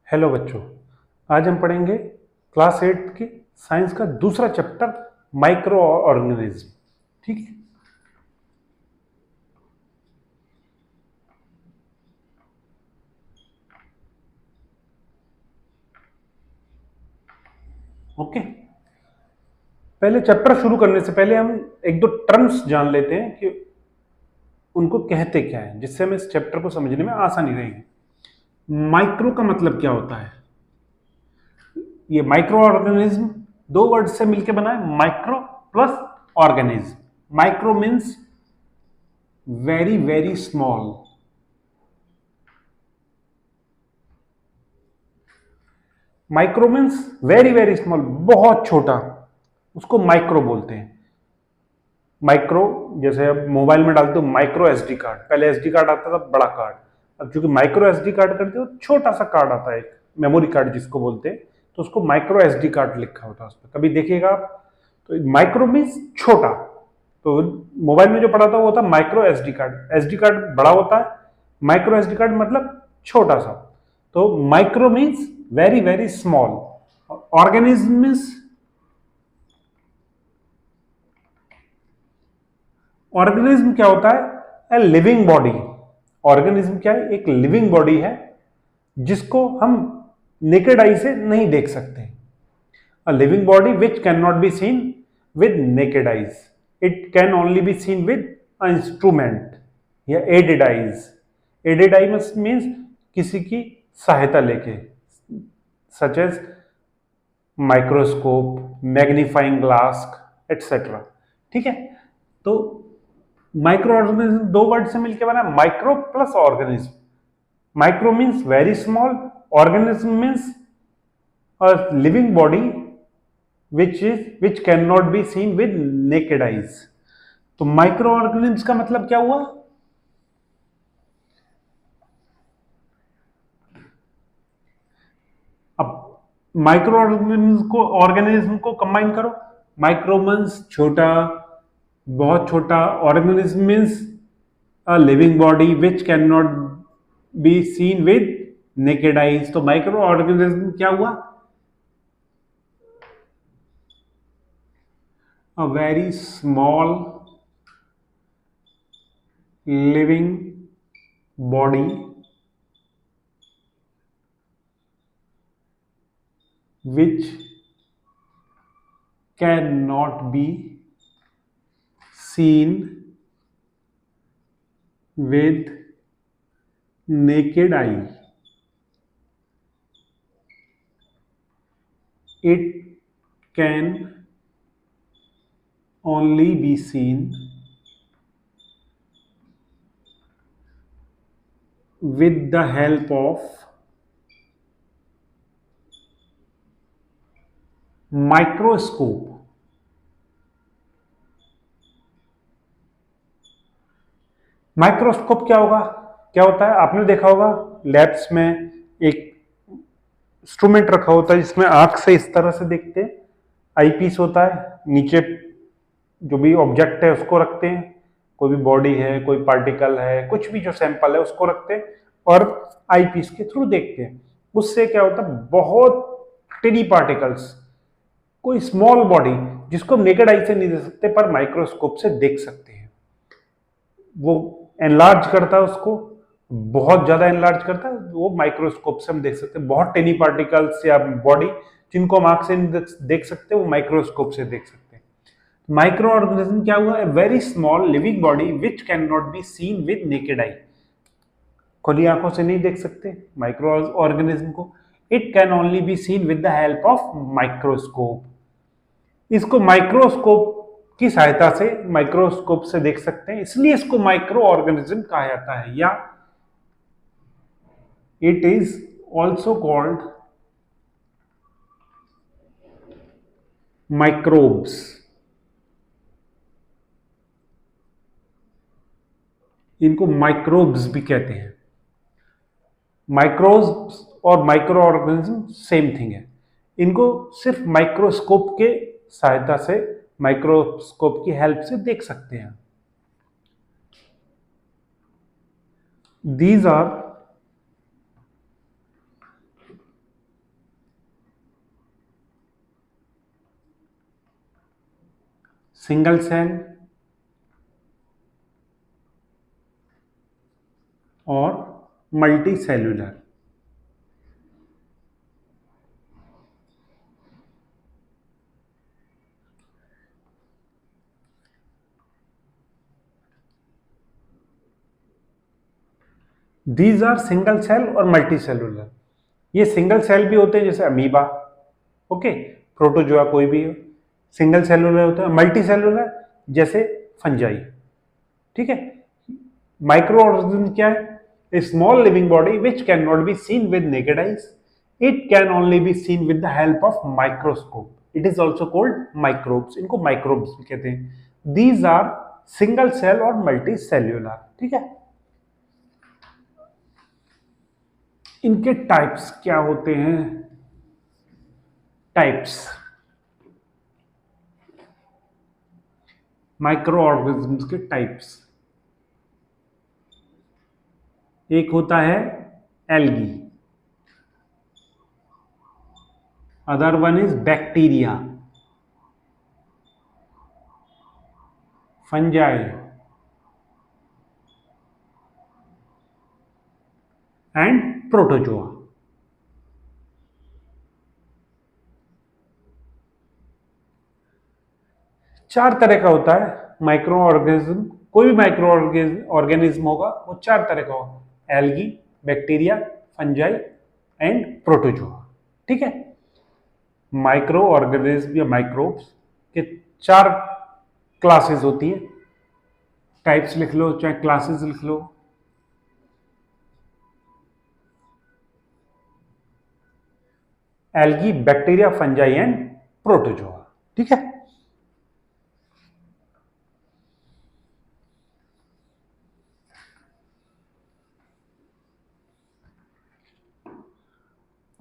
Hello बच्चों, आज हम पढ़ेंगे क्लास 8 की साइंस का दूसरा चैप्टर माइक्रो ऑर्गेनिज्म। ठीक है। ओके, पहले चैप्टर शुरू करने से पहले हम एक दो टर्म्स जान लेते हैं कि उनको कहते क्या है, जिससे हमें इस चैप्टर को समझने में आसानी रहेगी। माइक्रो का मतलब क्या होता है? ये माइक्रो ऑर्गेनिज्म दो वर्ड से मिलकर बना है, micro plus organism. Micro means very very small, micro means very very small, बहुत छोटा, उसको माइक्रो बोलते हैं। माइक्रो जैसे अब मोबाइल में डालते हो माइक्रो एसडी कार्ड, पहले एसडी कार्ड आता था बड़ा कार्ड, अब चूंकि माइक्रो एसडी कार्ड करते हो छोटा सा कार्ड आता है, एक मेमोरी कार्ड जिसको बोलते हैं, तो उसको माइक्रो एसडी कार्ड लिखा होता है उस पर, कभी देखिएगा आप। तो माइक्रो मीन्स छोटा, तो मोबाइल में जो पड़ा था वो था micro SD card. SD card बड़ा होता है, माइक्रो एसडी कार्ड मतलब छोटा सा। तो micro means very very small. Organism means, organism क्या होता है? A living body. ऑर्गेनिज्म क्या है? एक लिविंग बॉडी है जिसको हम नेकेड आई से नहीं देख सकते। A living body which can not be seen with naked eyes, it can only be seen with a instrument या aided eyes. Aided eye means किसी की सहायता लेके, such as microscope, magnifying glass etcetera. ठीक है। तो माइक्रो ऑर्गेनिज्म दो word से मिलकर बना, micro plus organism. Micro means very small, organism means a living body which can not be seen with naked eyes. तो माइक्रो ऑर्गेनिज्म का मतलब क्या हुआ? अब माइक्रो ऑर्गेनिज्म को कंबाइन करो। माइक्रो मीन्स छोटा, बहुत छोटा, organism means a living body which can not be seen with naked eyes. तो माइक्रो ऑर्गेनिज्म क्या हुआ? A very small living body which cannot be seen with naked eye. It can only be seen with the help of microscope. Microscope क्या होगा? क्या होता है? आपने देखा होगा लैब्स में एक इंस्ट्रूमेंट रखा होता है जिसमें आंख से इस तरह से देखते हैं, आईपीस होता है, नीचे जो भी ऑब्जेक्ट है उसको रखते हैं, कोई भी बॉडी है, कोई पार्टिकल है, कुछ भी जो सैंपल है उसको रखते हैं और आईपीस के थ्रू देखते हैं। उससे क्या होता है? बहुत टिनी पार्टिकल्स, कोई स्मॉल बॉडी जिसको नेकेड आई से नहीं देख सकते पर माइक्रोस्कोप से देख सकते हैं, वो एनलार्ज करता है उसको, बहुत ज्यादा एनलार्ज करता है, वो माइक्रोस्कोप से हम देख सकते हैं। बहुत टेनी पार्टिकल्स या बॉडी जिनको हम आंख से नहीं देख सकते, वो माइक्रोस्कोप से देख सकते हैं। माइक्रो ऑर्गेनिज्म क्या हुआ? A very small living body which can not be seen with naked eye, खुली आंखों से नहीं देख सकते माइक्रो ऑर्गेनिज्म को। It can only be seen with the help of microscope. इसको माइक्रोस्कोप की सहायता से, माइक्रोस्कोप से देख सकते हैं, इसलिए इसको माइक्रो ऑर्गेनिज्म कहा जाता है, या it is also called microbes. इनको माइक्रोब्स भी कहते हैं। माइक्रोब्स और माइक्रो ऑर्गेनिज्म सेम थिंग है। इनको सिर्फ माइक्रोस्कोप के सहायता से, माइक्रोस्कोप की हेल्प से देख सकते हैं। These are सिंगल सेल और multicellular. These are single cell और मल्टी सेल्यूलर। ये सिंगल सेल भी होते हैं जैसे अमीबा, ओके, प्रोटोजोआ कोई भी सिंगल सेल्यूलर होता है। मल्टी सेल्यूलर जैसे फंजाई, ठीक है। माइक्रो ऑर्गेनिज्म क्या है? A small living body which can not be seen with naked eyes, it can only be seen with the help of microscope, it is also called microbes. इनको microbes भी कहते हैं। These are single cell और multicellular, ठीक है। इनके types क्या होते हैं? टाइप्स माइक्रो ऑर्गेनिज्म्स के टाइप्स, एक होता है algae, other one is bacteria, fungi and protozoa. चार तरह का होता है माइक्रो ऑर्गेनिज्म। कोई भी माइक्रो ऑर्गेनिज्म होगा वो चार तरह का होगा, algae, bacteria, fungi and protozoa, ठीक है। माइक्रो ऑर्गेनिज्म या माइक्रोब्स के चार क्लासेस होती हैं। टाइप्स लिख लो चाहे क्लासेस लिख लो। Algae, bacteria, fungi and protozoa, ठीक है।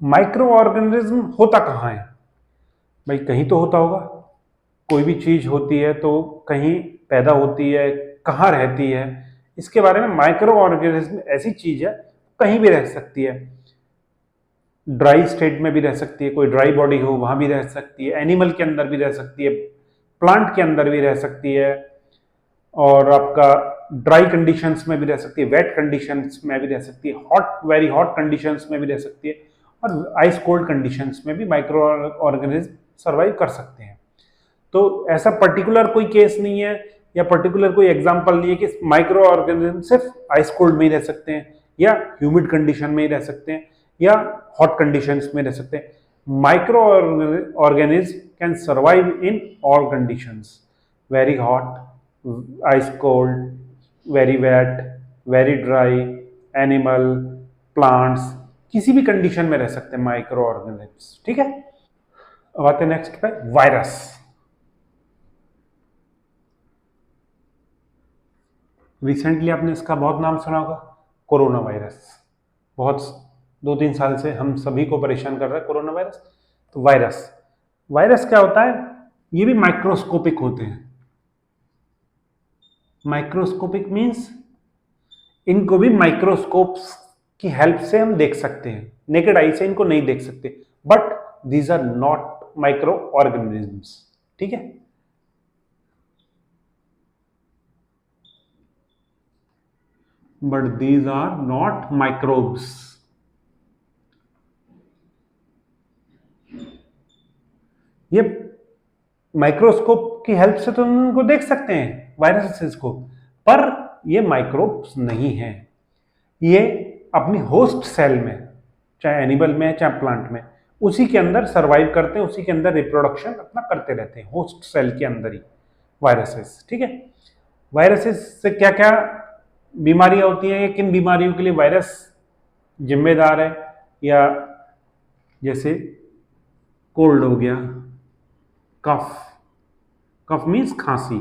माइक्रो ऑर्गेनिज्म होता कहाँ है भाई? कहीं तो होता होगा। कोई भी चीज होती है तो कहीं पैदा होती है, कहाँ रहती है, इसके बारे में। माइक्रो ऑर्गेनिज्म ऐसी चीज है कहीं भी रह सकती है। ड्राई स्टेट में भी रह सकती है, कोई ड्राई बॉडी हो वहां भी रह सकती है, एनिमल के अंदर भी रह सकती है, प्लांट के अंदर भी रह सकती है, और आपका ड्राई कंडीशंस में भी रह सकती है, वेट कंडीशंस में भी रह सकती है, हॉट वेरी हॉट कंडीशंस में भी रह सकती है, और आइस कोल्ड कंडीशंस में भी माइक्रो ऑर्गेनिज्म सर्वाइव कर सकते हैं। तो ऐसा पर्टिकुलर कोई केस नहीं है या पर्टिकुलर कोई एग्जांपल नहीं है कि माइक्रो ऑर्गेनिज्म सिर्फ आइस कोल्ड में ही रह सकते हैं या ह्यूमिड कंडीशन में ही रह सकते हैं या हॉट कंडीशंस में रह सकते हैं। Microorganism can survive in all conditions, very hot, ice cold, very wet, very dry, animal, plants, किसी भी कंडीशन में रह सकते हैं माइक्रो ऑर्गेनिज्म, ठीक है। अब आते हैं नेक्स्ट पे, वायरस। रिसेंटली आपने इसका बहुत नाम सुना होगा, कोरोना वायरस। बहुत 2-3 साल से हम सभी को परेशान कर रहा है कोरोना वायरस। तो वायरस, वायरस क्या होता है? ये भी माइक्रोस्कोपिक होते हैं। माइक्रोस्कोपिक मींस इनको भी माइक्रोस्कोप्स की हेल्प से हम देख सकते हैं, नेकेड आई से इनको नहीं देख सकते, but these are not microorganisms, ठीक है। But these are not microbes. ये माइक्रोस्कोप की हेल्प से तो उनको देख सकते हैं वायरसेस को, पर ये माइक्रोब्स नहीं है। ये अपनी होस्ट सेल में, चाहे एनिमल में चाहे प्लांट में, उसी के अंदर सरवाइव करते हैं, उसी के अंदर रिप्रोडक्शन अपना करते रहते हैं, होस्ट सेल के अंदर ही वायरसेस, ठीक है। वायरसेस से क्या क्या बीमारियां होती हैं, किन बीमारियों के लिए वायरस जिम्मेदार है? या जैसे कोल्ड हो गया, कफ, कफ मीन्स खांसी,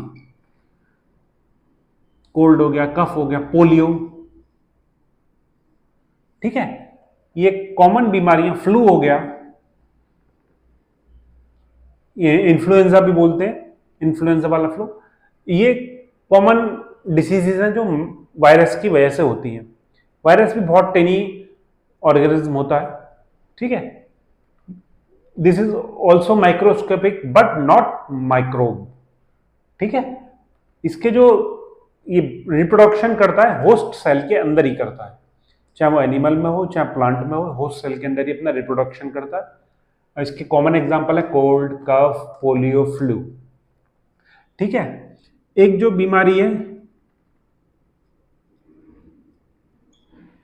कोल्ड हो गया, कफ हो गया, पोलियो, ठीक है। ये कॉमन बीमारियां, फ्लू हो गया, ये इन्फ्लुएंजा भी बोलते हैं, इन्फ्लुएंजा वाला फ्लू, ये कॉमन डिसीजेज हैं जो वायरस की वजह से होती हैं। वायरस भी बहुत टेनी ऑर्गेनिज्म होता है, ठीक है। This is also microscopic but not microbe, ठीक है। इसके जो ये रिप्रोडक्शन करता है होस्ट सेल के अंदर ही करता है, चाहे वो एनिमल में हो चाहे प्लांट में हो, होस्ट सेल के अंदर ही अपना रिप्रोडक्शन करता है। और इसके कॉमन एग्जांपल है कोल्ड, कफ, पोलियो, फ्लू। ठीक है। एक जो बीमारी है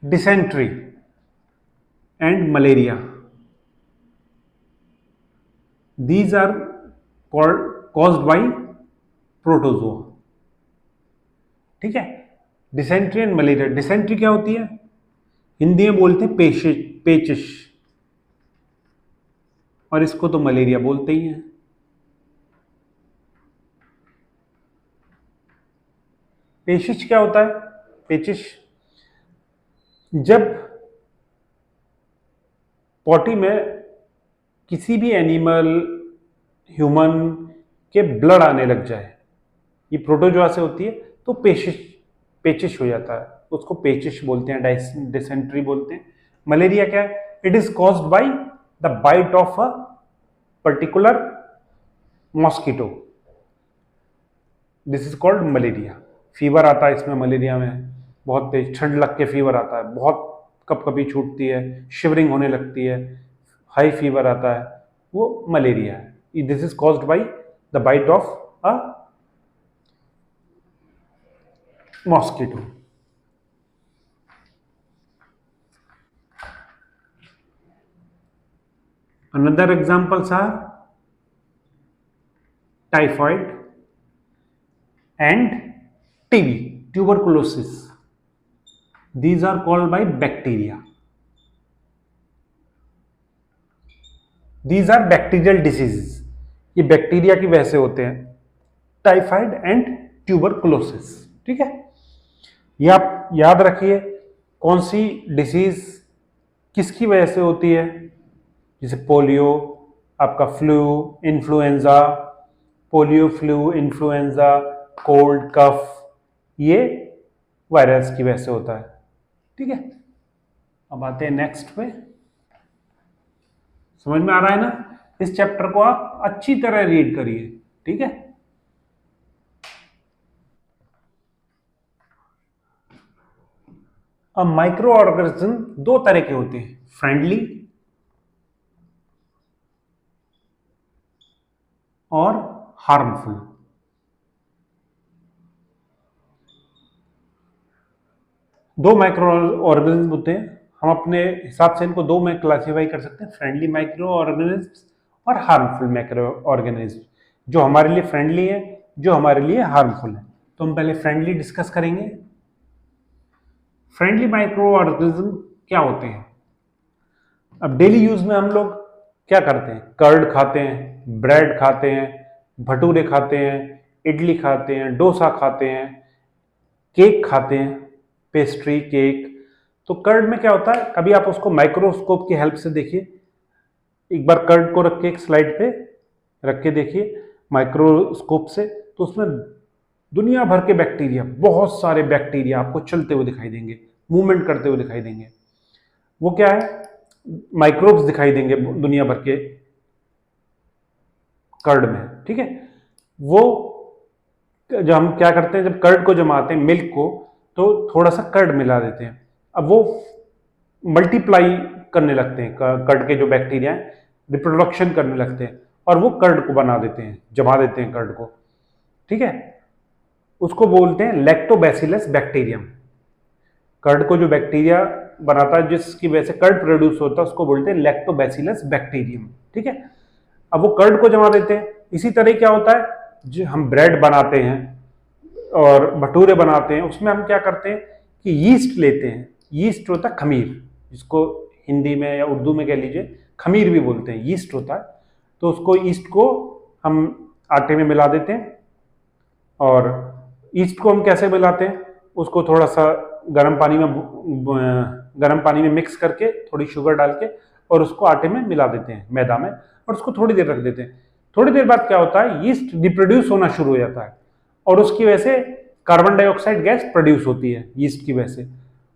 dysentery and malaria, these are caused by protozoa. ठीक है। Dysentery and malaria. डिसेंट्री क्या होती है? हिंदी में बोलते हैं पेचिश, और इसको तो मलेरिया बोलते ही हैं। पेचिश क्या होता है? पेचिश जब पॉटी में किसी भी एनिमल, ह्यूमन के ब्लड आने लग जाए, ये प्रोटोजोआ से होती है, तो पेचिश हो जाता है, उसको पेचिश बोलते हैं, डिसेंट्री बोलते हैं। मलेरिया क्या है? It is caused by the bite of a particular mosquito, this is called malaria. Fever आता है इसमें, मलेरिया में बहुत तेज ठंड लग के फीवर आता है, बहुत कभी छूटती है, शिवरिंग होने लगती है, हाई फीवर आता है, वो मलेरिया है। This is caused by the bite of a mosquito. Another examples are typhoid and TB, tuberculosis. These are called by bacteria. These are bacterial diseases. ये बैक्टीरिया की वजह से होते हैं, टाइफाइड एंड ट्यूबरकुलोसिस। ठीक है। ये आप याद रखिए, कौन सी डिसीज किसकी वजह से होती है, जैसे पोलियो, आपका flu, influenza, polio, flu, influenza, cold, cough, ये वायरस की वजह से होता है। ठीक है। अब आते हैं नेक्स्ट पे। समझ में आ रहा है ना? इस चैप्टर को आप अच्छी तरह रीड करिए। ठीक है। अब माइक्रो ऑर्गेनिज्म दो तरह के होते हैं, फ्रेंडली और हार्मफुल। दो माइक्रो ऑर्गेनिज्म होते हैं, हम अपने हिसाब से इनको दो में क्लासिफाई कर सकते हैं, फ्रेंडली माइक्रो ऑर्गेनिज्म और हार्मफुल माइक्रो ऑर्गेनिज्म। जो हमारे लिए फ्रेंडली है, जो हमारे लिए हार्मफुल है। तो हम पहले फ्रेंडली डिस्कस करेंगे। फ्रेंडली माइक्रो ऑर्गेनिज्म क्या होते हैं? अब डेली यूज में हम लोग क्या करते हैं? कर्ड खाते हैं, ब्रेड खाते हैं, भटूरे खाते हैं, इडली खाते हैं, डोसा खाते हैं, केक खाते हैं, पेस्ट्री, केक। तो कर्ड में क्या होता है, कभी आप उसको माइक्रोस्कोप की हेल्प से देखिए, एक बार कर्ड को रख के एक स्लाइड पे रख के देखिए माइक्रोस्कोप से, तो उसमें दुनिया भर के बैक्टीरिया, बहुत सारे बैक्टीरिया आपको चलते हुए दिखाई देंगे, मूवमेंट करते हुए दिखाई देंगे। वो क्या है? माइक्रोब्स दिखाई देंगे दुनिया भर के कर्ड में। ठीक है। वो जब हम क्या करते हैं, जब कर्ड को जमाते हैं, मिल्क को, तो थोड़ा सा कर्ड मिला देते हैं। अब वो मल्टीप्लाई करने लगते हैं, कर्ड के जो बैक्टीरिया हैं रिप्रोडक्शन करने लगते हैं, और वो कर्ड को बना देते हैं, जमा देते हैं कर्ड को। ठीक है। उसको बोलते हैं लैक्टोबैसिलस बैक्टीरियम। कर्ड को जो बैक्टीरिया बनाता है, जिसकी वजह से कर्ड प्रोड्यूस होता है, उसको बोलते हैं लैक्टोबैसिलस बैक्टीरियम। ठीक है। अब वो कर्ड को जमा देते हैं। इसी तरह क्या होता है, जो हम ब्रेड बनाते हैं और भटूरे बनाते हैं, उसमें हम क्या करते हैं कि यीस्ट लेते हैं। यीस्ट होता है खमीर, जिसको हिंदी में या उर्दू में कह लीजिए खमीर भी बोलते हैं, यीस्ट होता है। तो उसको ईस्ट को हम आटे में मिला देते हैं, और ईस्ट को हम कैसे मिलाते हैं, उसको थोड़ा सा गर्म पानी में मिक्स करके, थोड़ी शुगर डाल के, और उसको आटे में मिला देते हैं, मैदा में, और उसको थोड़ी देर रख देते हैं। थोड़ी देर बाद क्या होता है, यीस्ट रिप्रोड्यूस होना शुरू हो जाता है, और उसकी वजह से कार्बन डाइऑक्साइड गैस प्रोड्यूस होती है यीस्ट की वजह से।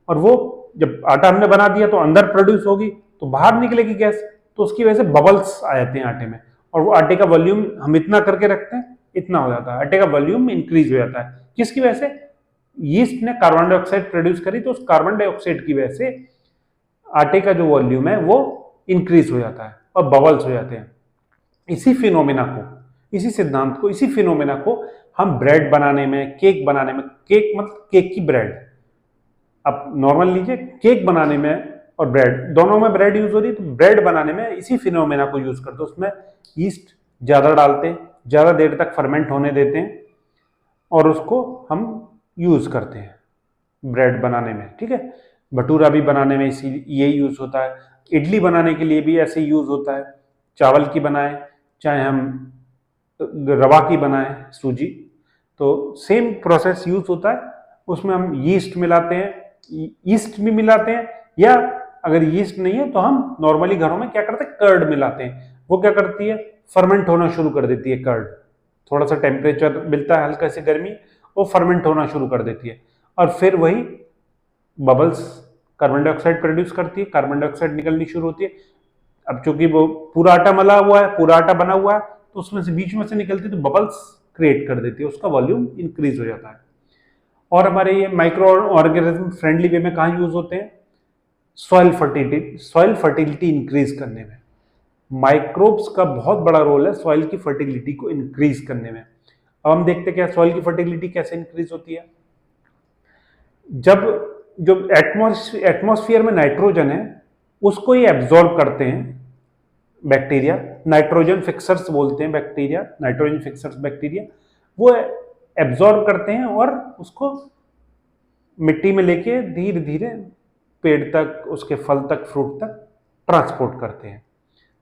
और वो जब आटा हमने बना दिया तो अंदर प्रोड्यूस होगी, तो बाहर निकलेगी गैस, तो उसकी वजह से बबल्स आ जाते हैं आटे में, और वो आटे का वॉल्यूम हम इतना करके रखते हैं इतना हो जाता है, आटे का वॉल्यूम इंक्रीज हो जाता है। किसकी वजह से? यीस्ट ने कार्बन डाइऑक्साइड प्रोड्यूस करी, तो उस कार्बन डाइऑक्साइड की वजह से आटे का जो वॉल्यूम है वो इंक्रीज हो जाता है और बबल्स हो जाते हैं। इसी फिनोमेना को, इसी सिद्धांत को, इसी फिनोमेना को हम ब्रेड बनाने में, केक बनाने में, केक मतलब केक की ब्रेड, आप नॉर्मल लीजिए, केक बनाने में और ब्रेड, दोनों में ब्रेड यूज हो रही है, तो ब्रेड बनाने में इसी फिनोमेना को यूज करते हैं। उसमें ईस्ट ज्यादा डालते हैं, ज्यादा देर तक फर्मेंट होने देते हैं और उसको हम यूज करते हैं ब्रेड बनाने में, ठीक है। भटूरा भी बनाने में इसी ये यूज होता है, इडली बनाने के लिए भी ऐसे यूज होता है, चावल की बनाए चाहे हम रवा की बनाए, सूजी, तो सेम प्रोसेस यूज होता है। उसमें हम यीस्ट मिलाते हैं, यीस्ट भी मिलाते हैं, या अगर यीस्ट नहीं है तो हम नॉर्मली घरों में क्या करते हैं, कर्ड मिलाते हैं। वो क्या करती है, फर्मेंट होना शुरू कर देती है कर्ड, थोड़ा सा टेम्परेचर मिलता है, हल्का सी गर्मी, वो फर्मेंट होना शुरू कर देती है और फिर वही बबल्स कार्बन डाइऑक्साइड प्रोड्यूस करती है, कार्बन डाइऑक्साइड निकलनी शुरू होती है। अब चूंकि वो पूरा आटा मला हुआ है, पूरा आटा बना हुआ है, तो उसमें से बीच में से निकलती है तो बबल्स क्रिएट कर देती है, उसका वॉल्यूम इंक्रीज हो जाता है। और हमारे ये माइक्रो ऑर्गेनिज्म फ्रेंडली वे में कहाँ यूज होते हैं, सॉइल फर्टिलिटी इंक्रीज करने में। माइक्रोब्स का बहुत बड़ा रोल है सॉइल की फर्टिलिटी को इंक्रीज करने में। अब हम देखते हैं क्या सॉइल की फर्टिलिटी कैसे इंक्रीज होती है। जब जो एटमॉस्फेयर में नाइट्रोजन है उसको ये एब्जॉर्ब करते हैं बैक्टीरिया, नाइट्रोजन फिक्सर्स बोलते हैं बैक्टीरिया, नाइट्रोजन फिक्सर्स बैक्टीरिया, वो एब्जॉर्ब करते हैं और उसको मिट्टी में लेके धीरे धीरे पेड़ तक, उसके फल तक, फ्रूट तक ट्रांसपोर्ट करते हैं।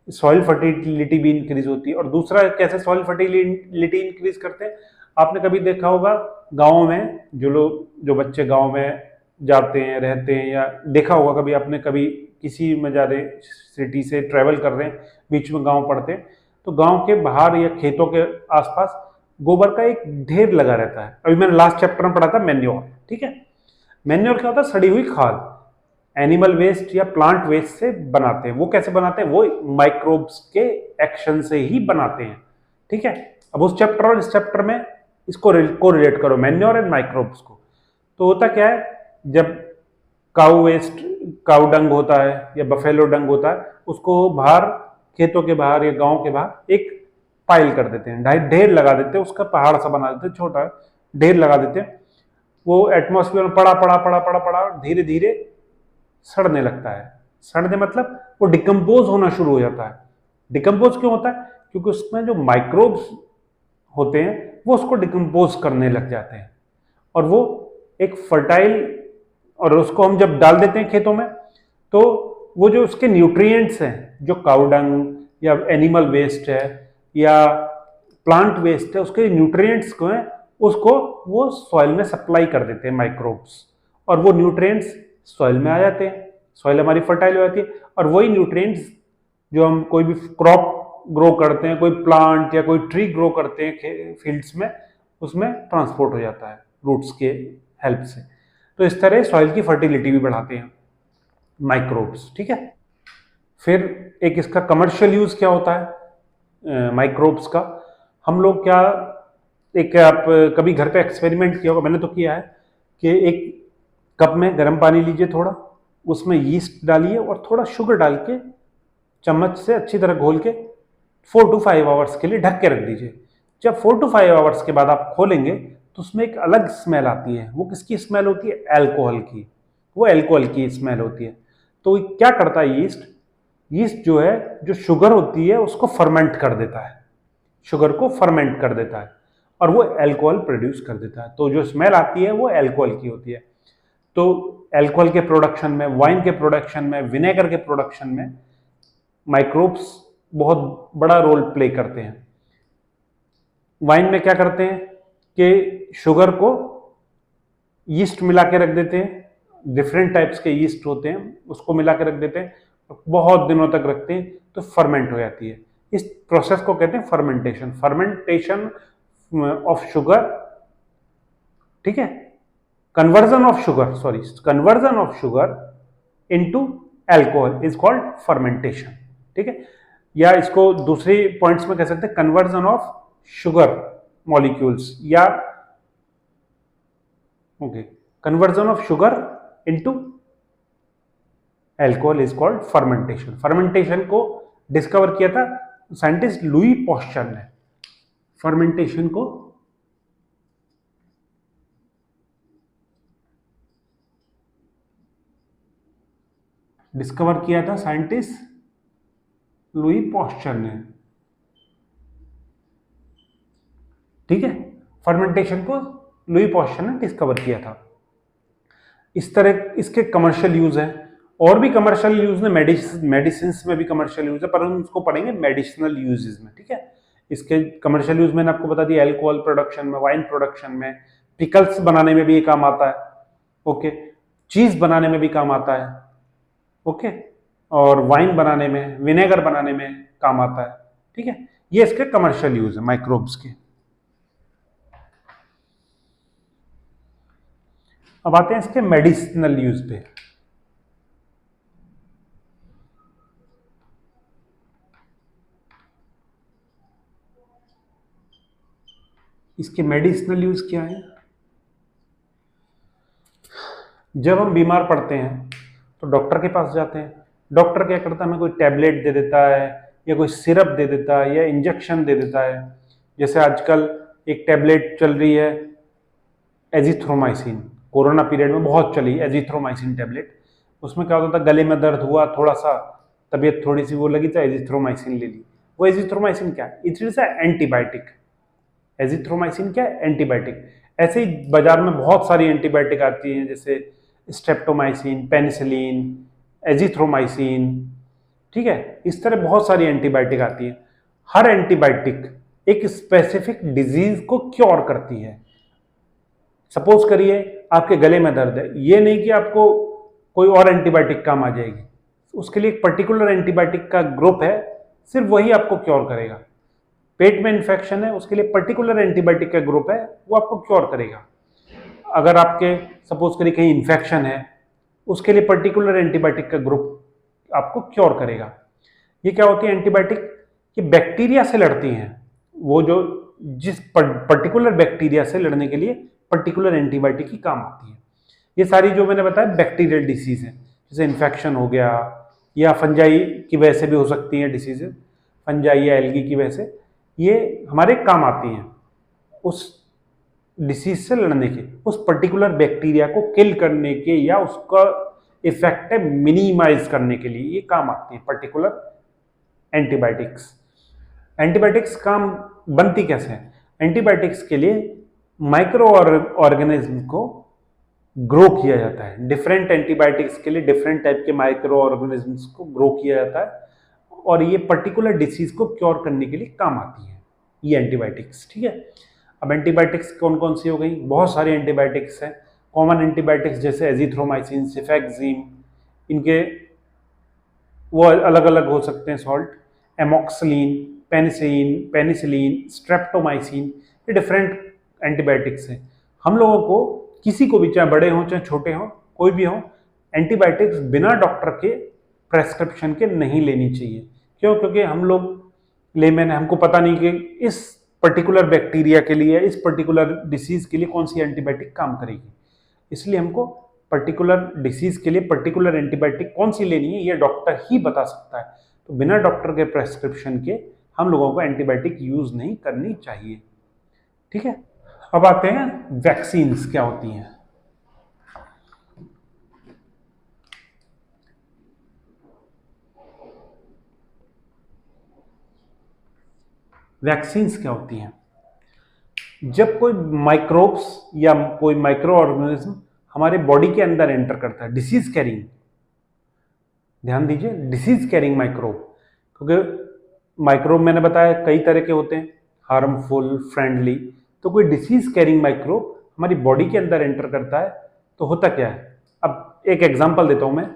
सॉइल फर्टिलिटी भी इंक्रीज होती है। और दूसरा कैसे सॉइल फर्टिलिटी इंक्रीज करते हैं, आपने कभी देखा होगा गाँव में जो बच्चे गाँव में जाते हैं, रहते हैं, या देखा होगा कभी आपने, कभी किसी में जा रहे, सिटी से ट्रेवल कर रहे हैं, बीच में गांव पड़ते हैं, तो गांव के बाहर या खेतों के आसपास गोबर का एक ढेर लगा रहता है। अभी मैंने लास्ट चैप्टर में पढ़ा था मैन्योर, ठीक है। मैन्योर क्या होता है, सड़ी हुई खाद, एनिमल वेस्ट या प्लांट वेस्ट से बनाते हैं। वो कैसे बनाते हैं, वो माइक्रोब्स के एक्शन से ही बनाते हैं, ठीक है। अब उस चैप्टर और इस चैप्टर में इसको कोरिलेट करो, मैन्योर एंड माइक्रोब्स को। तो होता क्या है, जब काऊ वेस्ट, काऊ डंग होता है या बफेलो डंग होता है, उसको बाहर खेतों के बाहर या गांव के बाहर एक पाइल कर देते हैं, ढेर लगा देते हैं, उसका पहाड़ सा बना देते हैं, छोटा ढेर लगा देते हैं। वो एटमॉस्फेयर में पड़ा पड़ा पड़ा पड़ा पड़ा धीरे धीरे सड़ने लगता है। सड़ने मतलब वो डिकम्पोज होना शुरू हो जाता है। डिकम्पोज क्यों होता है, क्योंकि उसमें जो माइक्रोब्स होते हैं वो उसको डिकम्पोज करने लग जाते हैं और वो एक फर्टाइल, और उसको हम जब डाल देते हैं खेतों में, तो वो जो उसके न्यूट्रिएंट्स हैं, जो काऊ डंग या एनिमल वेस्ट है या प्लांट वेस्ट है, उसके न्यूट्रिएंट्स को है, उसको वो सॉइल में सप्लाई कर देते हैं माइक्रोब्स, और वो न्यूट्रिएंट्स सॉइल में आ जाते हैं, सॉइल हमारी फर्टाइल हो जाती है। और वही न्यूट्रिएंट्स जो हम कोई भी क्रॉप ग्रो करते हैं, कोई प्लांट या कोई ट्री ग्रो करते हैं फील्ड्स में, उसमें ट्रांसपोर्ट हो जाता है रूट्स के हेल्प से। तो इस तरह सॉइल की फर्टिलिटी भी बढ़ाते हैं माइक्रोब्स, ठीक है। फिर एक इसका कमर्शियल यूज क्या होता है माइक्रोब्स का, हम लोग क्या, एक आप कभी घर पे एक्सपेरिमेंट किया होगा, मैंने तो किया है, कि एक कप में गर्म पानी लीजिए थोड़ा, उसमें यीस्ट डालिए और थोड़ा शुगर डाल के चम्मच से अच्छी तरह घोल के 4 to 5 आवर्स के लिए ढक के रख दीजिए। जब 4 to 5 आवर्स के बाद आप खोलेंगे तो उसमें एक अलग स्मेल आती है। वो किसकी स्मेल होती है, अल्कोहल की, वो अल्कोहल की स्मेल होती है। तो क्या करता है यीस्ट, यीस्ट जो है, जो शुगर होती है उसको फर्मेंट कर देता है, शुगर को फर्मेंट कर देता है और वो अल्कोहल प्रोड्यूस कर देता है। तो जो स्मेल आती है वो अल्कोहल की होती है। तो अल्कोहल के प्रोडक्शन में, वाइन के प्रोडक्शन में, विनेगर के प्रोडक्शन में माइक्रोब्स बहुत बड़ा रोल प्ले करते हैं। वाइन में क्या करते हैं कि शुगर को यीस्ट मिला के रख देते हैं, डिफरेंट टाइप्स के यीस्ट होते हैं, उसको मिला के रख देते हैं, बहुत दिनों तक रखते हैं तो फर्मेंट हो जाती है। इस प्रोसेस को कहते हैं फर्मेंटेशन, फर्मेंटेशन ऑफ शुगर, ठीक है, conversion of sugar, sorry, conversion of sugar into alcohol is called fermentation, ठीक है। या इसको दूसरे पॉइंट्स में कह सकते हैं कन्वर्जन ऑफ शुगर मॉलिक्यूल्स या okay conversion of sugar into alcohol is called fermentation. Fermentation को डिस्कवर किया था साइंटिस्ट लुई पॉस्चर ने। फर्मेंटेशन को डिस्कवर किया था साइंटिस्ट लुई पॉस्चर ने। ठीक है, फर्मेंटेशन को लुई पॉस्चर ने डिस्कवर किया था। इस तरह इसके कमर्शियल यूज है, और भी कमर्शियल यूज है, मेडिसिन में भी कमर्शियल यूज है, पर हम उसको पढ़ेंगे मेडिसिनल यूजेस में। ठीक है, इसके कमर्शियल यूज मैंने आपको बता दिया, अल्कोहल प्रोडक्शन में, वाइन प्रोडक्शन में, पिकल्स बनाने में भी ये काम आता है। ओके, चीज बनाने में भी काम आता है। ओके, और वाइन बनाने में, विनेगर बनाने में काम आता है। ठीक है, ये इसके कमर्शियल यूज है माइक्रोब्स के। अब आते हैं इसके मेडिसिनल यूज पे। इसके मेडिसिनल यूज क्या है? जब हम बीमार पड़ते हैं तो डॉक्टर के पास जाते हैं। डॉक्टर क्या करता है, हमें कोई टैबलेट दे देता है या कोई सिरप दे देता है या इंजेक्शन दे देता है। जैसे आजकल एक टैबलेट चल रही है एजिथ्रोमाइसिन, कोरोना पीरियड में बहुत चली एजिथ्रोमाइसिन टैबलेट। उसमें क्या होता था, गले में दर्द हुआ, थोड़ा सा तबीयत थोड़ी सी वो लगी तो एजिथ्रोमाइसिन ले ली। वो एजिथ्रोमाइसिन क्या है? It is antibiotic. एजिथ्रोमाइसिन क्या है? एंटीबायोटिक। ऐसे ही बाजार में बहुत सारी एंटीबायोटिक आती हैं, जैसे स्ट्रेप्टोमाइसिन, पेनिसिलिन, एजिथ्रोमाइसिन। ठीक है, इस तरह बहुत सारी एंटीबायोटिक आती है। हर एंटीबायोटिक एक स्पेसिफिक डिजीज को क्योर करती है। सपोज करिए आपके गले में दर्द है, ये नहीं कि आपको कोई और एंटीबायोटिक काम आ जाएगी, उसके लिए एक पर्टिकुलर एंटीबायोटिक का ग्रुप है, सिर्फ वही आपको क्योर करेगा। पेट में इन्फेक्शन है, उसके लिए पर्टिकुलर एंटीबायोटिक का ग्रुप है, वो आपको क्योर करेगा। अगर आपके सपोज करिए कहीं इन्फेक्शन है, उसके लिए पर्टिकुलर एंटीबायोटिक का ग्रुप आपको क्योर करेगा। ये क्या होती है एंटीबायोटिक? कि बैक्टीरिया से लड़ती हैं, वो जो जिस पर्टिकुलर बैक्टीरिया से लड़ने के लिए पर्टिकुलर एंटीबायोटिक की काम आती है। ये सारी जो मैंने बताया बैक्टीरियल डिसीज है, जैसे इन्फेक्शन हो गया, या फंजाई की वजह से भी हो सकती है डिसीजेज, फंजाई या एल्गी की वजह से, ये हमारे काम आती हैं उस डिसीज से लड़ने के, उस पर्टिकुलर बैक्टीरिया को किल करने के या उसका इफेक्ट मिनिमाइज करने के लिए ये काम आती हैं पर्टिकुलर एंटीबायोटिक्स। एंटीबायोटिक्स काम बनती कैसे है? एंटीबायोटिक्स के लिए माइक्रो ऑर्गेनिज्म को ग्रो किया जाता है। डिफरेंट एंटीबायोटिक्स के लिए डिफरेंट टाइप के माइक्रो ऑर्गेनिजम्स को ग्रो किया जाता है, और ये पर्टिकुलर डिसीज को क्योर करने के लिए काम आती है ये एंटीबायोटिक्स। ठीक है, अब एंटीबायोटिक्स कौन कौन सी हो गई? बहुत सारी एंटीबायोटिक्स हैं। कॉमन एंटीबायोटिक्स जैसे एजिथ्रोमाइसिन, सिफेक्सिम, इनके वो अलग अलग हो सकते हैं सॉल्ट, एमोक्सिलिन, पेनिसिलिन, स्ट्रेप्टोमाइसिन, ये डिफरेंट एंटीबायोटिक्स हैं। हम लोगों को किसी को भी, चाहे बड़े हों चाहे छोटे हों, कोई भी हो, एंटीबायोटिक्स बिना डॉक्टर के प्रेस्क्रिप्शन के नहीं लेनी चाहिए। क्यों? क्योंकि हम लोग लेमैन, हमको पता नहीं कि इस पर्टिकुलर बैक्टीरिया के लिए, इस पर्टिकुलर डिसीज के लिए कौन सी एंटीबायोटिक काम करेगी। इसलिए हमको पर्टिकुलर डिसीज के लिए पर्टिकुलर एंटीबायोटिक कौन सी लेनी है ये डॉक्टर ही बता सकता है। तो बिना डॉक्टर के प्रेस्क्रिप्शन के हम लोगों को एंटीबायोटिक यूज नहीं करनी चाहिए। ठीक है, अब आते हैं वैक्सीन्स क्या होती हैं। वैक्सीन्स क्या होती हैं? जब कोई माइक्रोब्स या कोई माइक्रो ऑर्गेनिज्म हमारे बॉडी के अंदर एंटर करता है, डिसीज कैरिंग, ध्यान दीजिए, डिसीज कैरिंग माइक्रोब, क्योंकि माइक्रोब मैंने बताया कई तरह के होते हैं, हार्मफुल, फ्रेंडली। तो कोई डिसीज कैरिंग माइक्रोब हमारी बॉडी के अंदर एंटर करता है तो होता क्या है? अब एक एग्जांपल देता हूं मैं।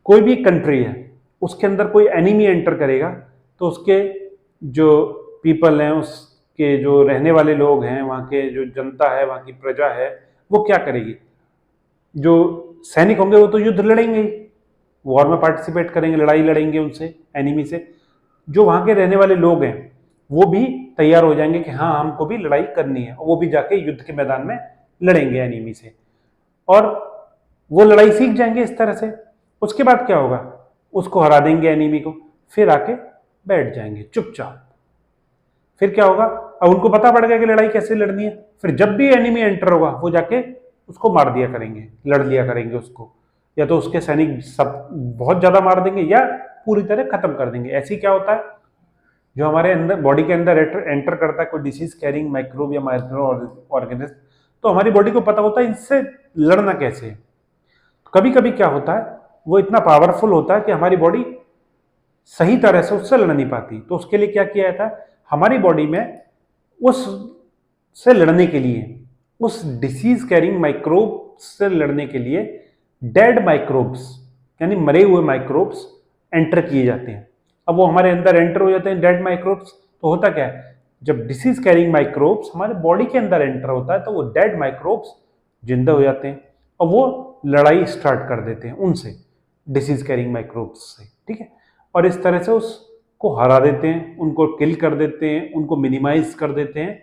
कोई भी कंट्री है, उसके अंदर कोई एनिमी एंटर करेगा तो उसके जो पीपल हैं, उसके जो रहने वाले लोग हैं, वहाँ के जो जनता है, वहाँ की प्रजा है, वो क्या करेगी? जो सैनिक होंगे वो तो युद्ध लड़ेंगे, वॉर में पार्टिसिपेट करेंगे, लड़ाई लड़ेंगे उनसे, एनिमी से। जो वहाँ के रहने वाले लोग हैं वो भी तैयार हो जाएंगे कि हाँ हमको भी लड़ाई करनी है, और वो भी जाके युद्ध के मैदान में लड़ेंगे एनिमी से, और वो लड़ाई सीख जाएंगे इस तरह से। उसके बाद क्या होगा, उसको हरा देंगे एनिमी को, फिर आके बैठ जाएंगे चुपचाप। फिर क्या होगा, अब उनको पता पड़ गया कि लड़ाई कैसे लड़नी है, फिर जब भी एनिमी एंटर होगा वो जाके उसको मार दिया करेंगे, लड़ लिया करेंगे उसको, या तो उसके सैनिक सब बहुत ज्यादा मार देंगे या पूरी तरह खत्म कर देंगे। ऐसी क्या होता है, जो हमारे अंदर बॉडी के अंदर एंटर करता है कोई डिसीज कैरिंग माइक्रोब या माइक्रो ऑर्गेनिज्म, तो हमारी बॉडी को पता होता है इनसे लड़ना कैसे है। कभी कभी क्या होता है, वो इतना पावरफुल होता है कि हमारी बॉडी सही तरह से उससे लड़ नहीं पाती, तो उसके लिए क्या किया जाता है, हमारी बॉडी में उस से लड़ने के लिए, उस डिसीज कैरिंग माइक्रोब से लड़ने के लिए डेड माइक्रोब्स यानी मरे हुए माइक्रोब्स एंटर किए जाते हैं। अब वो हमारे अंदर एंटर हो जाते हैं डेड माइक्रोब्स, तो होता क्या है, जब डिसीज कैरिंग माइक्रोब्स हमारे बॉडी के अंदर एंटर होता है तो वो डेड माइक्रोब्स जिंदा हो जाते हैं और वो लड़ाई स्टार्ट कर देते हैं उनसे, डिसीज कैरिंग माइक्रोब्स से, ठीक है। और इस तरह से उसको हरा देते हैं, उनको किल कर देते हैं, उनको मिनिमाइज कर देते हैं,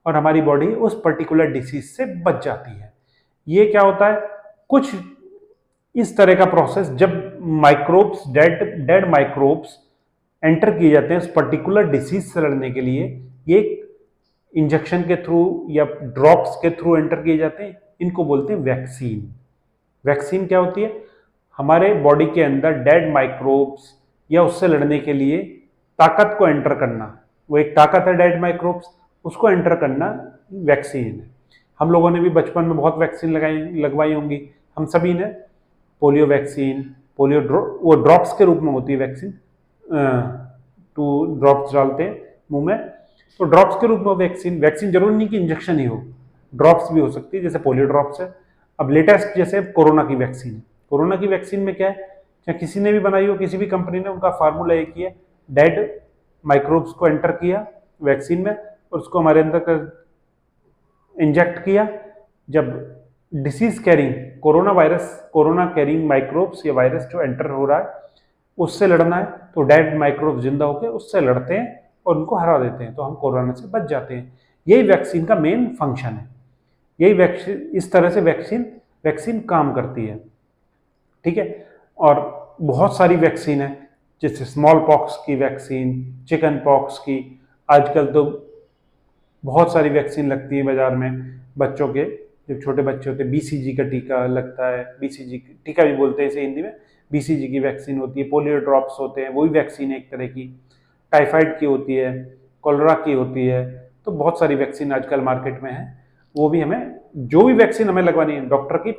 और हमारी बॉडी उस पर्टिकुलर डिसीज से बच जाती है। ये क्या होता है, कुछ इस तरह का प्रोसेस, जब माइक्रोब्स डेड माइक्रोब्स एंटर किए जाते हैं उस पर्टिकुलर डिसीज से लड़ने के लिए, ये इंजेक्शन के थ्रू या ड्रॉप्स के थ्रू एंटर किए जाते हैं, इनको बोलते हैं वैक्सीन। वैक्सीन क्या होती है, हमारे बॉडी के अंदर डेड माइक्रोब्स या उससे लड़ने के लिए ताकत को एंटर करना, वो एक ताकत है डेड माइक्रोब्स, उसको एंटर करना वैक्सीन है। हम लोगों ने भी बचपन में बहुत वैक्सीन लगवाई होंगी, हम सभी ने, पोलियो वैक्सीन, वो ड्रॉप्स के रूप में होती है वैक्सीन, 2 ड्रॉप्स डालते हैं मुंह में, तो ड्रॉप्स के रूप में वैक्सीन जरूरी नहीं कि इंजेक्शन ही हो, ड्रॉप्स भी हो सकती है, जैसे पोलियो ड्रॉप्स है। अब लेटेस्ट जैसे कोरोना की वैक्सीन है, कोरोना की वैक्सीन में क्या है, चाहे किसी ने भी बनाई हो, किसी भी कंपनी ने, उनका फार्मूला एक ही है, डेड माइक्रोब्स को एंटर किया वैक्सीन में और उसको हमारे अंदर कर इंजेक्ट किया। जब disease carrying corona carrying microbes या वायरस जो एंटर हो रहा है उससे लड़ना है, तो डेड माइक्रोब्स जिंदा होकर उससे लड़ते हैं और उनको हरा देते हैं, तो हम कोरोना से बच जाते हैं। यही वैक्सीन का मेन फंक्शन है, यही वैक्सीन, इस तरह से वैक्सीन काम करती है, ठीक है। और बहुत सारी वैक्सीन है, जैसे स्मॉल पॉक्स की वैक्सीन, चिकन पॉक्स की, आजकल तो बहुत सारी वैक्सीन लगती है बाजार में बच्चों के, जब छोटे बच्चे होते हैं BCG का टीका लगता है, BCG टीका भी बोलते हैं इसे हिंदी में, BCG की वैक्सीन होती है, पोलियो ड्रॉप्स होते हैं, वही वैक्सीन है एक तरह की, टाइफाइड की होती है, कोलेरा की होती है, तो बहुत सारी वैक्सीन आजकल मार्केट में है। वो भी हमें, जो भी वैक्सीन हमें लगवानी है, डॉक्टर की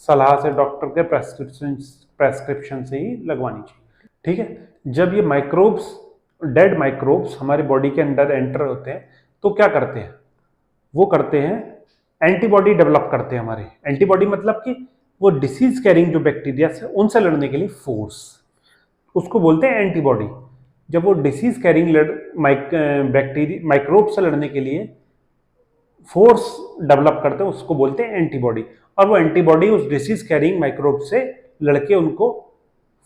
सलाह से, डॉक्टर के प्रेस्क्रिप्शन से ही लगवानी चाहिए, ठीक है। जब ये माइक्रोब्स, डेड माइक्रोब्स हमारे बॉडी के अंदर एंटर होते हैं तो क्या करते हैं, वो करते हैं एंटीबॉडी डेवलप करते हैं हमारे। एंटीबॉडी मतलब कि वो डिसीज कैरिंग जो बैक्टीरिया से, उनसे लड़ने के लिए फोर्स, उसको बोलते हैं एंटीबॉडी। जब वो डिसीज कैरिंग बैक्टीरिया माइक्रोब से लड़ने के लिए फोर्स डेवलप करते हैं उसको बोलते हैं एंटीबॉडी, और वो एंटीबॉडी उस डिसीज कैरिंग माइक्रोब से लड़के उनको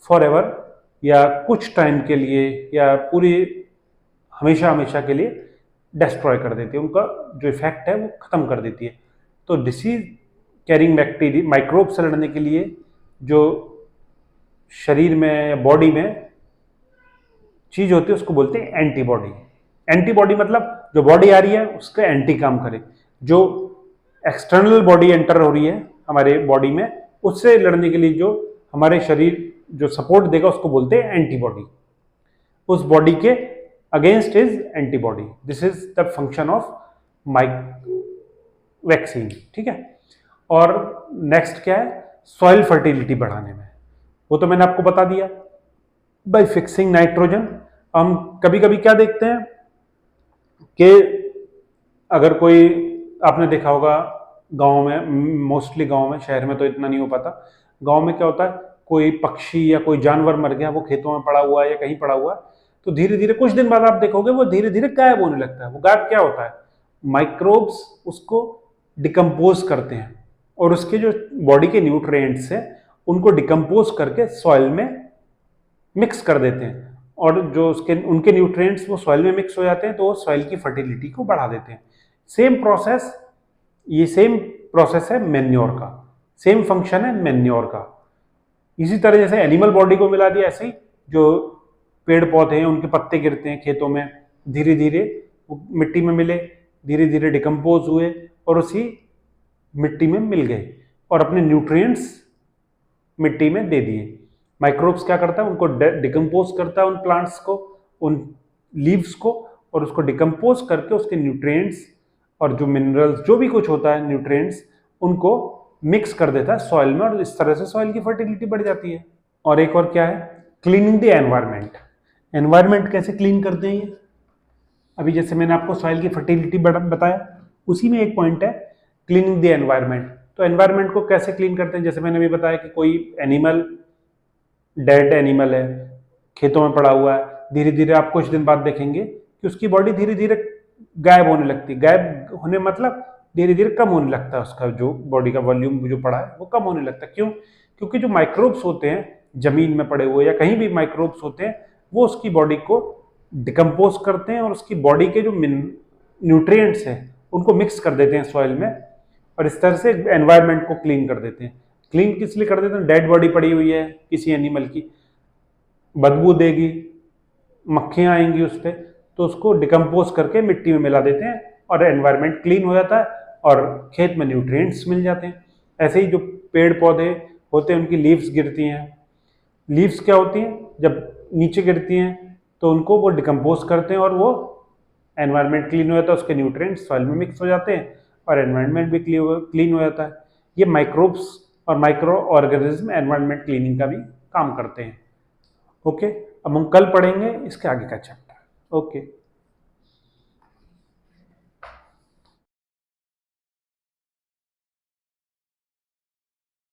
फॉरएवर या कुछ टाइम के लिए या पूरी हमेशा के लिए डिस्ट्रॉय कर देती है, उनका जो इफेक्ट है वो खत्म कर देती है। तो डिसीज कैरिंग बैक्टीरिया माइक्रोब से लड़ने के लिए जो शरीर में या बॉडी में चीज होती है उसको बोलते हैं एंटीबॉडी। एंटीबॉडी मतलब जो बॉडी आ रही है उसका एंटी काम करे, जो एक्सटर्नल बॉडी एंटर हो रही है हमारे बॉडी में उससे लड़ने के लिए जो हमारे शरीर जो सपोर्ट देगा उसको बोलते हैं एंटीबॉडी। उस बॉडी के against is antibody, this is the function of vaccine, ठीक है। और नेक्स्ट क्या है, सॉइल फर्टिलिटी बढ़ाने में, वो तो मैंने आपको बता दिया, बाय फिक्सिंग नाइट्रोजन। हम कभी कभी क्या देखते हैं कि अगर कोई, आपने देखा होगा गांव में, मोस्टली गांव में, शहर में तो इतना नहीं हो पाता, गांव में क्या होता है, कोई पक्षी या कोई जानवर मर गया, वो खेतों में पड़ा हुआ है या कहीं पड़ा हुआ है, तो धीरे धीरे कुछ दिन बाद आप देखोगे वो धीरे धीरे गायब होने लगता है। वो गायब क्या होता है, माइक्रोब्स उसको डिकम्पोज करते हैं और उसके जो बॉडी के न्यूट्रिएंट्स हैं उनको डिकम्पोज करके सॉइल में मिक्स कर देते हैं और जो उसके उनके न्यूट्रिएंट्स वो सॉइल में मिक्स हो जाते हैं, तो वो सॉइल की फर्टिलिटी को बढ़ा देते हैं। सेम प्रोसेस है मैन्योर का, सेम फंक्शन है मैन्योर का। इसी तरह जैसे एनिमल बॉडी को मिला दिया, ऐसे ही जो पेड़ पौधे हैं उनके पत्ते गिरते हैं खेतों में, धीरे धीरे वो मिट्टी में मिले, धीरे धीरे डिकम्पोज हुए और उसी मिट्टी में मिल गए और अपने न्यूट्रिएंट्स मिट्टी में दे दिए। माइक्रोब्स क्या करता है, उनको डिकम्पोज करता है, उन प्लांट्स को, उन लीव्स को, और उसको डिकम्पोज करके उसके न्यूट्रिएंट्स और जो मिनरल्स जो भी कुछ होता है न्यूट्रिएंट्स, उनको मिक्स कर देता है सॉइल में, और इस तरह से सॉइल की फर्टिलिटी बढ़ जाती है। और एक और क्या है, क्लीनिंग द एनवायरमेंट। एनवायरमेंट कैसे क्लीन करते हैं ये? अभी जैसे मैंने आपको सॉइल की फर्टिलिटी बताया, उसी में एक पॉइंट है क्लीनिंग द एनवायरमेंट। तो एनवायरमेंट को कैसे क्लीन करते हैं? जैसे मैंने अभी बताया कि कोई एनिमल, डेड एनिमल है, खेतों में पड़ा हुआ है, धीरे धीरे आप कुछ दिन बाद देखेंगे कि उसकी बॉडी धीरे धीरे गायब होने लगती है। गायब होने मतलब धीरे धीरे कम होने लगता है, उसका जो बॉडी का वॉल्यूम जो पड़ा है वो कम होने लगता है। क्यों? क्योंकि जो माइक्रोब्स होते हैं जमीन में पड़े हुए या कहीं भी माइक्रोब्स होते हैं, वो उसकी बॉडी को डिकम्पोज करते हैं और उसकी बॉडी के जो न्यूट्रिएंट्स हैं उनको मिक्स कर देते हैं सॉइल में, और इस तरह से एनवायरनमेंट को क्लीन कर देते हैं। क्लीन किस लिए कर देते हैं? डेड बॉडी पड़ी हुई है किसी एनिमल की, बदबू देगी, मक्खियां आएंगी उस पर, तो उसको डिकम्पोज करके मिट्टी में मिला देते हैं और एनवायरनमेंट क्लीन हो जाता है और खेत में न्यूट्रिएंट्स मिल जाते हैं। ऐसे ही जो पेड़ पौधे होते हैं उनकी लीव्स गिरती हैं। लीव्स क्या होती हैं? जब नीचे गिरती हैं तो उनको वो डिकम्पोज करते हैं और वो एनवायरनमेंट क्लीन हो जाता है, उसके न्यूट्रिएंट्स सॉइल में मिक्स हो जाते हैं और एनवायरनमेंट भी क्लीन हो जाता है। ये माइक्रोब्स और माइक्रो ऑर्गेनिज्म एनवायरनमेंट क्लीनिंग का भी काम करते हैं। ओके, अब हम कल पढ़ेंगे इसके आगे का चैप्टर। ओके।